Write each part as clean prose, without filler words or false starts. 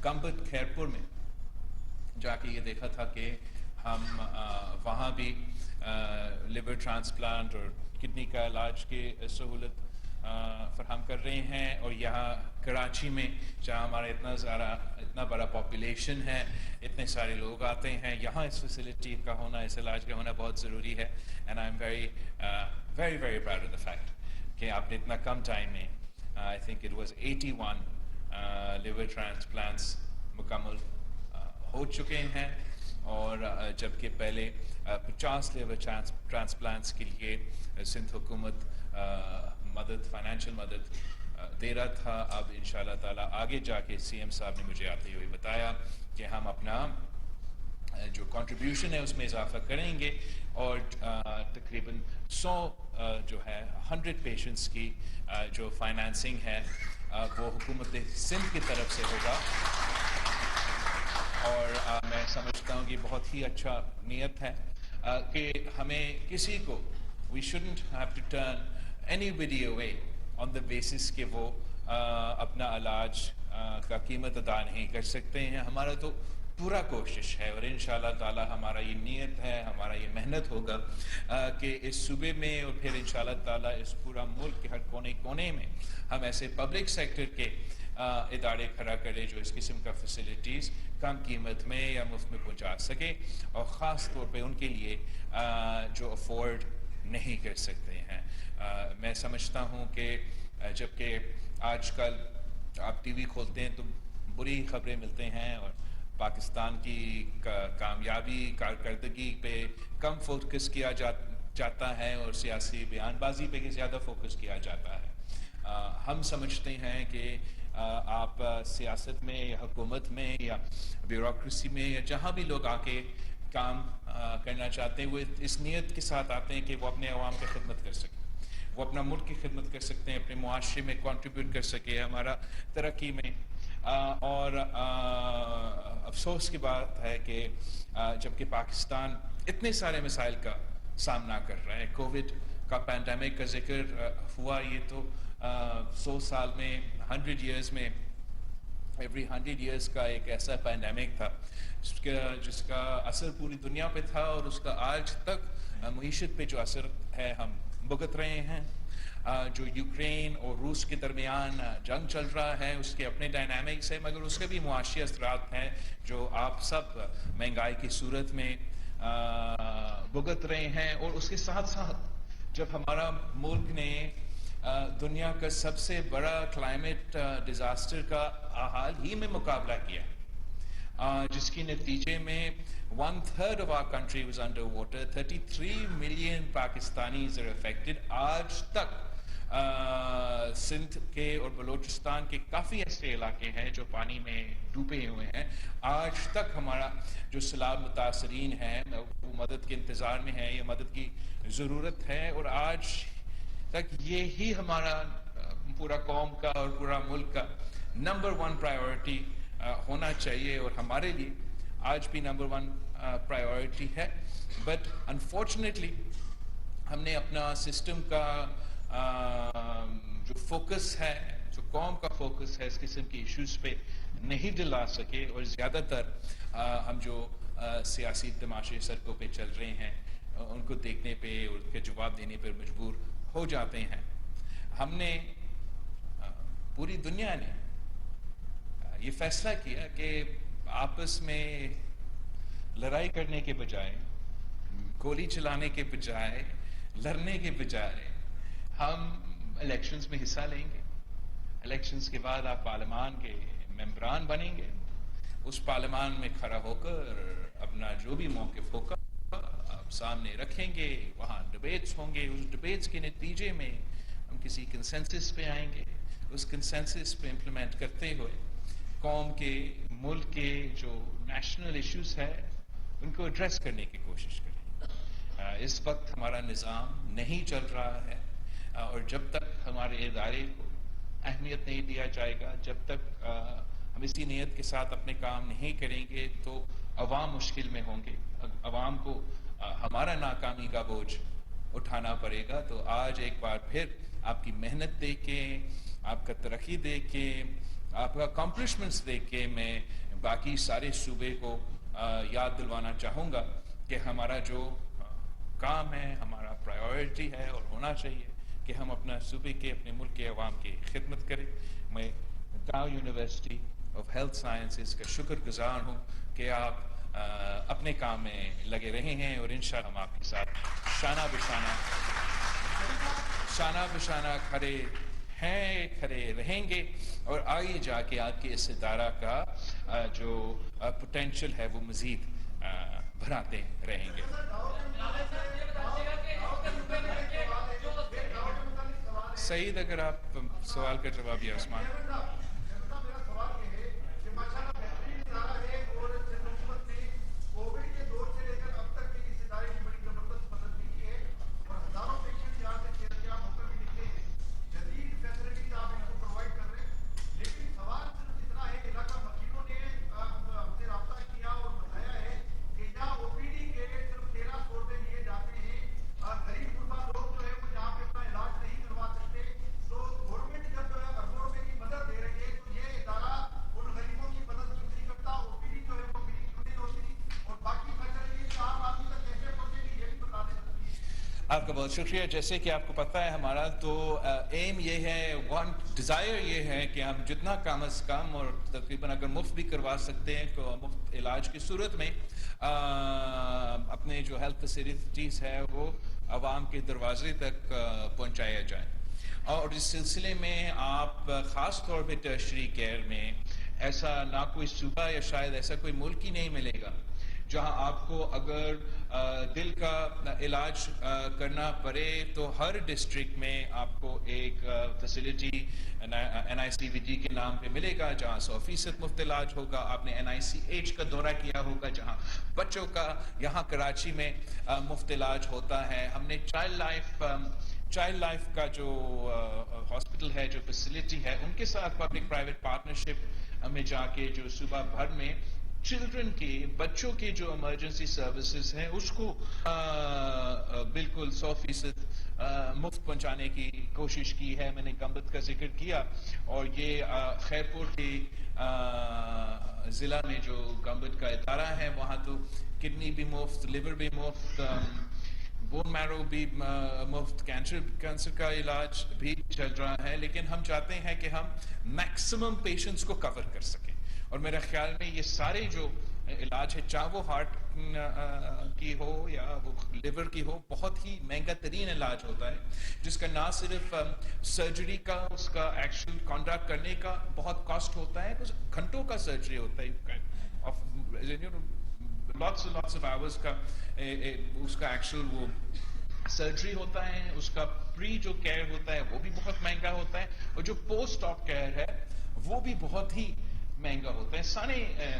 गंबद खैरपुर में जाके ये देखा था कि हम वहाँ भी लिवर ट्रांसप्लांट और किडनी का इलाज की सहूलत फराहम कर रहे हैं। और यहाँ कराची में जहाँ हमारा इतना बड़ा पॉपुलेशन है, इतने सारे लोग आते हैं, यहाँ इस फैसिलिटी का होना, इस इलाज का होना बहुत ज़रूरी है। And I am very very proud of the fact कि आपने इतना कम टाइम में, I think it was 81 liver transplants मुकम्मल हो चुके हैं। और जबकि पहले 50 लिवर ट्रांसप्लांट्स के लिए सिंध हुकूमत फाइनेंशियल मदद दे रहा था। अब इंशाल्लाह ताला आगे जाके सीएम साहब ने मुझे आते हुए बताया कि हम अपना जो कंट्रीब्यूशन है उसमें इजाफा करेंगे और तकरीबन 100 जो है 100 पेशेंट्स की जो फाइनेंसिंग है वो हुकूमत सिंध की तरफ से होगा। और मैं समझता हूँ कि बहुत ही अच्छा नियत है कि हमें किसी को we shouldn't have to turn anybody away on the basis कि वो अपना इलाज का कीमत अदा नहीं कर सकते हैं। हमारा तो पूरा कोशिश है और इंशाल्लाह ताला हमारा ये नियत है, हमारा ये मेहनत होगा कि इस सूबे में और फिर इंशाल्लाह ताला इस पूरा मुल्क के हर कोने कोने में हम ऐसे पब्लिक सेक्टर के इदारे खड़ा करें जो इस किस्म का फैसिलिटीज़ कम कीमत में या मुफ्त में पहुंचा सके, और ख़ास तौर पे उनके लिए जो अफोर्ड नहीं कर सकते हैं। मैं समझता हूँ कि जबकि आजकल आप टीवी खोलते हैं तो बुरी खबरें मिलते हैं और पाकिस्तान की कामयाबी कारकर्दगी पे कम फोकस किया जाता है और सियासी बयानबाजी पे ज़्यादा फोकस किया जाता है। हम समझते हैं कि आप सियासत में या हुकूमत में या ब्यूरोक्रेसी में या जहाँ भी लोग आके काम करना चाहते हैं वो इस नीयत के साथ आते हैं कि वो अपने अवाम की खिदमत कर सकें, वो अपना मुल्क की खिदमत कर सकते हैं, अपने मुआशरे में कंट्रीब्यूट कर सके, हमारा तरक्की में। और अफसोस की बात है कि जबकि पाकिस्तान इतने सारे मसाइल का सामना कर रहा है, कोविड का पैंडमिक का जिक्र हुआ, ये तो 100 साल में 100 ईयर्स में एवरी 100 ईयर्स का एक ऐसा पैंडमिक था जिसका असर पूरी दुनिया पे था और उसका आज तक मईशत पे जो असर है हम भुगत रहे हैं। जो यूक्रेन और रूस के दरमियान जंग चल रहा है उसके अपने डायनामिक्स है, मगर उसके भी मुआशी असरात हैं जो आप सब महंगाई की सूरत में भुगत रहे हैं। और उसके साथ साथ जब हमारा मुल्क ने दुनिया का सबसे बड़ा क्लाइमेट डिजास्टर का हाल ही में मुकाबला किया, जिसके नतीजे में 1/3 of our country was underwater, 33 million Pakistanis are affected। आज तक सिंध के और बलूचिस्तान के काफ़ी ऐसे इलाके हैं जो पानी में डूबे हुए हैं। आज तक हमारा जो सैलाब मुतासरीन हैं वो मदद के इंतज़ार में है या मदद की ज़रूरत है, और आज तक ये ही हमारा पूरा कौम का और पूरा मुल्क का नंबर 1 प्रायोरिटी होना चाहिए, और हमारे लिए आज भी नंबर 1 प्रायोरिटी है। बट अनफॉर्चुनेटली हमने अपना सिस्टम का जो फोकस है, जो कौम का फोकस है, इस किस्म के इश्यूज पे नहीं दिला सके, और ज़्यादातर हम जो सियासी तमाशे सड़कों पे चल रहे हैं उनको देखने पे और उनके जवाब देने पर मजबूर हो जाते हैं। हमने पूरी दुनिया ने ये फैसला किया कि आपस में लड़ाई करने के बजाय, गोली चलाने के बजाय, लड़ने के बजाय हम इलेक्शंस में हिस्सा लेंगे। इलेक्शंस के बाद आप पार्लियामान के मेंबरान बनेंगे, उस पार्लियामान में खड़ा होकर अपना जो भी मौक़िफ़ होगा आप सामने रखेंगे, वहाँ डिबेट्स होंगे, उस डिबेट्स के नतीजे में हम किसी कंसेंसस पे आएंगे, उस कंसेंसस पे इम्प्लीमेंट करते हुए कौम के, मुल्क के जो नेशनल इश्यूज है उनको एड्रेस करने की कोशिश करें। इस वक्त हमारा निज़ाम नहीं चल रहा है, और जब तक हमारे इदारे को अहमियत नहीं दिया जाएगा, जब तक हम इसी नीयत के साथ अपने काम नहीं करेंगे तो अवाम मुश्किल में होंगे, अवाम को हमारा नाकामी का बोझ उठाना पड़ेगा। तो आज एक बार फिर आपकी मेहनत देख के, आपका तरक्की देख के, आपका अकॉम्प्लिशमेंट्स देख के मैं बाकी सारे सूबे को याद दिलवाना चाहूँगा कि हमारा जो काम है, हमारा प्रायोरिटी है और होना चाहिए कि हम अपना सूबे के, अपने मुल्क के अवाम की खिदमत करें। मैं डाउ यूनिवर्सिटी ऑफ हेल्थ साइंसेज का शुक्रगुजार हूँ कि आप अपने काम में लगे रहे हैं और इंशाअल्लाह हम आपके साथ शाना बिशाना खड़े हैं, खड़े रहेंगे और आगे जाके आपके इस इदारा का जो पोटेंशियल है वो मजीद बढ़ाते रहेंगे। सईद, अगर आप सवाल का जवाब दिया उस्मान। आपका बहुत शुक्रिया। जैसे कि आपको पता है हमारा तो एम ये है, डिज़ायर ये है कि हम जितना कम अज़ कम और तकरीबन अगर मुफ्त भी करवा सकते हैं तो मुफ्त इलाज की सूरत में अपने जो हेल्थ फैसिलिटीज़ है वो आवाम के दरवाजे तक पहुँचाया जाए। और इस सिलसिले में आप ख़ास तौर पर टर्शरी केयर में ऐसा ना कोई सूबा या शायद ऐसा कोई मुल्क ही नहीं मिलेगा जहां आपको अगर दिल का इलाज करना पड़े तो हर डिस्ट्रिक्ट में आपको एक फैसिलिटी NICVD के नाम पे मिलेगा जहां 100% मुफ्त इलाज होगा। आपने NICH का दौरा किया होगा जहां बच्चों का यहाँ कराची में मुफ्त इलाज होता है। हमने चाइल्ड लाइफ का जो हॉस्पिटल है, जो फैसिलिटी है, उनके साथ पब्लिक प्राइवेट पार्टनरशिप में जाके जो सूबा भर में चिल्ड्रन के, बच्चों के जो इमरजेंसी सर्विसेज हैं उसको बिल्कुल 100% मुफ्त पहुंचाने की कोशिश की है। मैंने गंबत का जिक्र किया और ये खैरपुर के ज़िला में जो गंबत का इदारा है वहाँ तो किडनी भी मुफ्त, लिवर भी मुफ्त, बोन मैरो भी मुफ्त, कैंसर का इलाज भी चल रहा है। लेकिन हम चाहते हैं कि हम मैक्सिमम पेशेंट्स को कवर कर सकें और मेरे ख्याल में ये सारे जो इलाज है, चाहे वो हार्ट की हो या वो लिवर की हो, बहुत ही महंगा तरीन इलाज होता है जिसका ना सिर्फ सर्जरी का, उसका एक्चुअल कॉन्डक्ट करने का बहुत कॉस्ट होता है, कुछ घंटों का सर्जरी होता है, लॉट्स ऑफ आवर्स का उसका एक्चुअल वो सर्जरी होता है। उसका प्री जो केयर होता है वो भी बहुत महंगा होता है और जो पोस्ट ऑप केयर है वो भी बहुत ही महंगा होता है सारे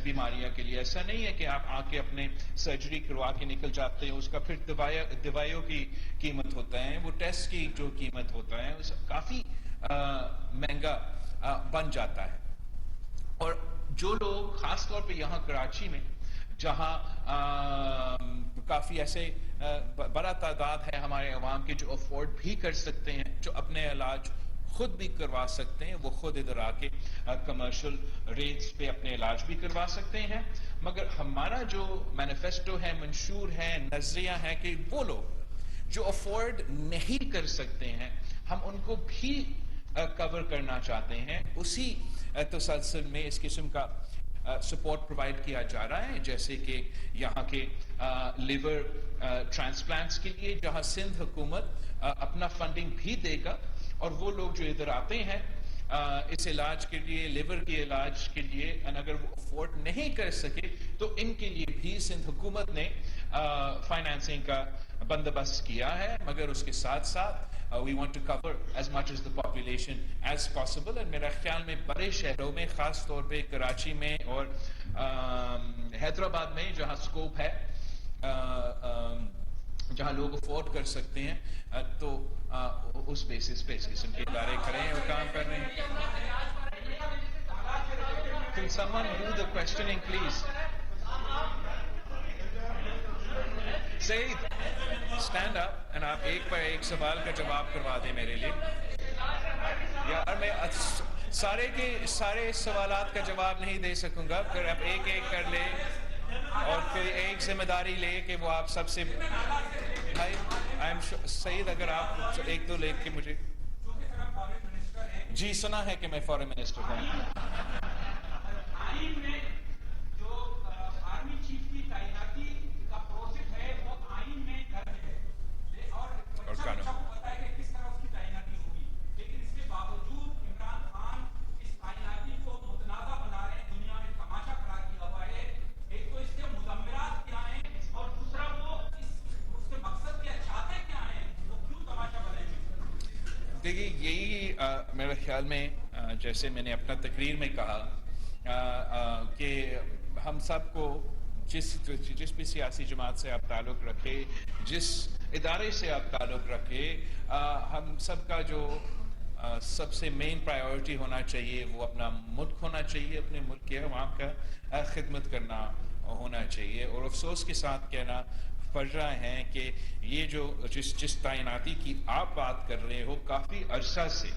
बीमारियों के लिए। ऐसा नहीं है कि आप आके अपने सर्जरी करवा के निकल जाते हैं, उसका फिर दवाइयों की कीमत होता है, वो टेस्ट की जो कीमत होता है उस काफी महंगा बन जाता है। और जो लोग खास तौर पे यहाँ कराची में जहाँ काफी ऐसे बड़ा तादाद है हमारे अवाम के जो अफोर्ड भी कर सकते हैं, जो अपने इलाज खुद भी करवा सकते हैं, वो खुद इधर आके कमर्शियल रेट्स पे अपने इलाज भी करवा सकते हैं। मगर हमारा जो मैनिफेस्टो है, मंशूर है, नजरिया है कि वो लोग जो अफोर्ड नहीं कर सकते हैं हम उनको भी कवर करना चाहते हैं। उसी तसलसल में इस किस्म का सपोर्ट प्रोवाइड किया जा रहा है, जैसे कि यहाँ के लिवर ट्रांसप्लांट्स के लिए जहाँ सिंध हुकूमत अपना फंडिंग भी देगा और वो लोग जो इधर आते हैं इस इलाज के लिए, लिवर के इलाज के लिए, अगर वो अफोर्ड नहीं कर सके तो इनके लिए भी सिंध हुकूमत ने फाइनेंसिंग का बंदोबस्त किया है। मगर उसके साथ साथ we want to cover as much as the population as possible. और मेरा ख्याल में बड़े शहरों में, खास तौर पे कराची में और हैदराबाद में जहाँ स्कोप है, जहाँ लोग अफोर्ड कर सकते हैं, तो उस बेसिस पे इस किस्म के इदारे खड़े हैं और काम कर रहे हैं। Can someone do the questioning, please? Saeed, stand up and आप एक पर एक सवाल का जवाब करवा दें मेरे लिए। यार मैं सारे के सारे सवालात का जवाब नहीं दे सकूंगा, फिर आप एक एक कर ले और फिर एक जिम्मेदारी ले कि वो आप सबसे भाई आई एम सईद, अगर आप एक दो लेख के मुझे जी सुना है कि मैं फॉरेन मिनिस्टर हूँ। और कानून देखिए, यही मेरे ख्याल में जैसे मैंने अपना तकरीर में कहा कि हम सबको जिस भी सियासी जमात से आप ताल्लुक़ रखे, जिस इदारे से आप ताल्लुक़ रखे, हम सबका जो सबसे मेन प्रायोरिटी होना चाहिए वो अपना मुल्क होना चाहिए, अपने मुल्क के वहाँ का खिदमत करना होना चाहिए। और अफसोस के साथ कहना पड़ रहा है कि ये जो जिस तैनाती की आप बात कर रहे हो, काफ़ी अरसा से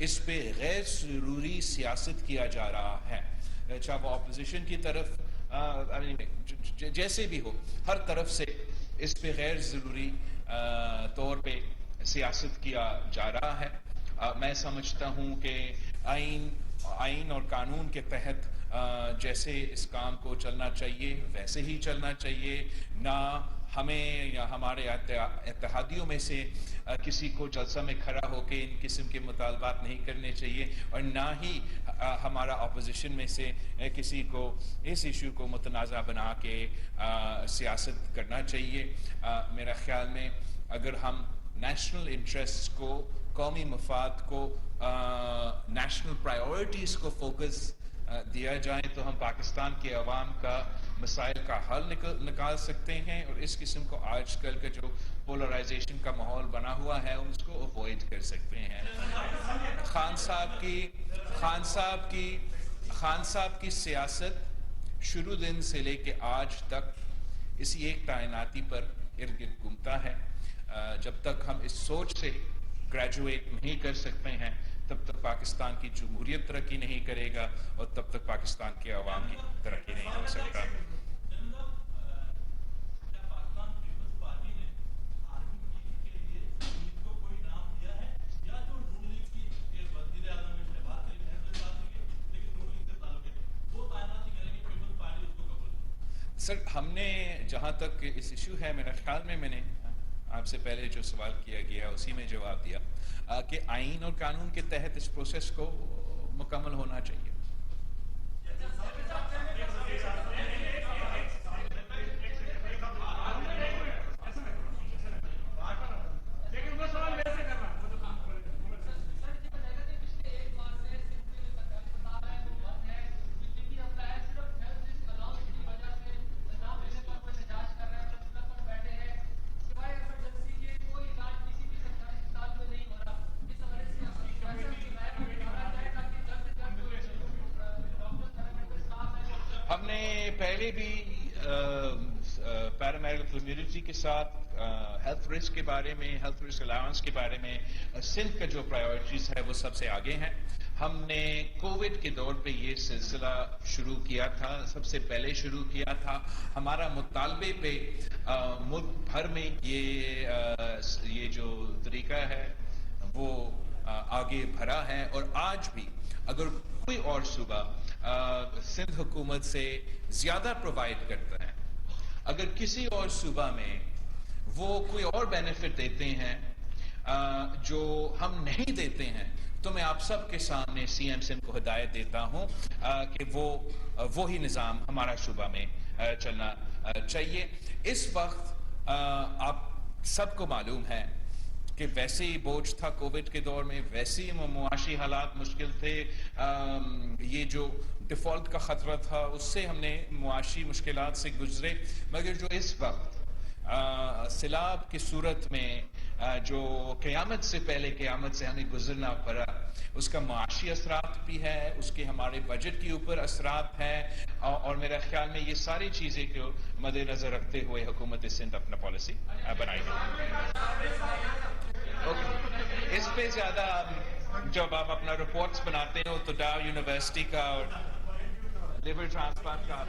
इस पे गैर ज़रूरी सियासत किया जा रहा है, चाहे वो अपोजिशन की तरफ जैसे भी हो, हर तरफ से इस पे गैर ज़रूरी तौर पे सियासत किया जा रहा है। मैं समझता हूँ कि आइन और कानून के तहत जैसे इस काम को चलना चाहिए वैसे ही चलना चाहिए, ना हमें या हमारे इत्तेहादियों में से किसी को जलसा में खड़ा होकर इन किस्म के मुतालबात नहीं करने चाहिए, और ना ही हमारा अपोजिशन में से किसी को इस इशू को मुतनाज़ा बना के सियासत करना चाहिए। मेरा ख्याल में अगर हम नेशनल इंटरेस्ट्स को, कौमी मफाद को, नेशनल प्रायोरिटीज़ को फोकस दिया जाए तो हम पाकिस्तान के अवाम का मसाइल का हल निकाल सकते हैं, और इस किस्म को आजकल का जो पोलराइजेशन का माहौल बना हुआ है उसको अवॉइड कर सकते हैं। खान साहब की सियासत शुरू दिन से लेके आज तक इसी एक तैनाती पर इर्द गिर्द घूमता है। जब तक हम इस सोच से ग्रेजुएट नहीं कर सकते हैं तब तक पाकिस्तान की जमहूरियत तरक्की नहीं करेगा, और तब तक पाकिस्तान के अवाम की तरक्की नहीं हो सकता। सर, हमने जहाँ तक इस इशू है, मेरा ख्याल में मैंने आपसे पहले जो सवाल किया गया उसी में जवाब दिया कि आइन और कानून के तहत इस प्रोसेस को मुकम्मल होना चाहिए। हमने पहले भी पैरामेडिकल कम्युनिटी के साथ हेल्थ रिस्क के बारे में, हेल्थ रिस्क अलाउंस के बारे में सिंध का जो प्रायोरिटीज है वो सबसे आगे हैं। हमने कोविड के दौर पे ये सिलसिला शुरू किया था, सबसे पहले शुरू किया था। हमारा मुतालबे पे मुल्क भर में ये जो तरीका है वो आगे भरा है, और आज भी अगर कोई और सूबा सिंध हुकूमत से ज्यादा प्रोवाइड करता है, अगर किसी और सूबा में वो कोई और बेनिफिट देते हैं जो हम नहीं देते हैं, तो मैं आप सबके सामने सीएम सिंध को हिदायत देता हूं कि वो ही निज़ाम हमारा सूबा में चलना चाहिए। इस वक्त आप सबको मालूम है कि वैसे ही बोझ था कोविड के दौर में, वैसे ही मुआशी हालात मुश्किल थे। ये जो डिफॉल्ट का खतरा था उससे हमने मुआशी मुश्किलात से गुजरे, मगर जो इस वक्त सिलाब की सूरत में जो क़यामत से पहले क़यामत से हमें गुजरना पड़ा, उसका मुआशी असरात भी है, उसके हमारे बजट के ऊपर असरात है, और मेरा ख्याल में ये सारी चीज़ें को मद्देनजर रखते हुए हुकूमत सिंध अपना पॉलिसी बनाई है। इस पे ज़्यादा जब आप अपना रिपोर्ट्स बनाते हो तो डाउ यूनिवर्सिटी का और लिवर ट्रांसप्लांट का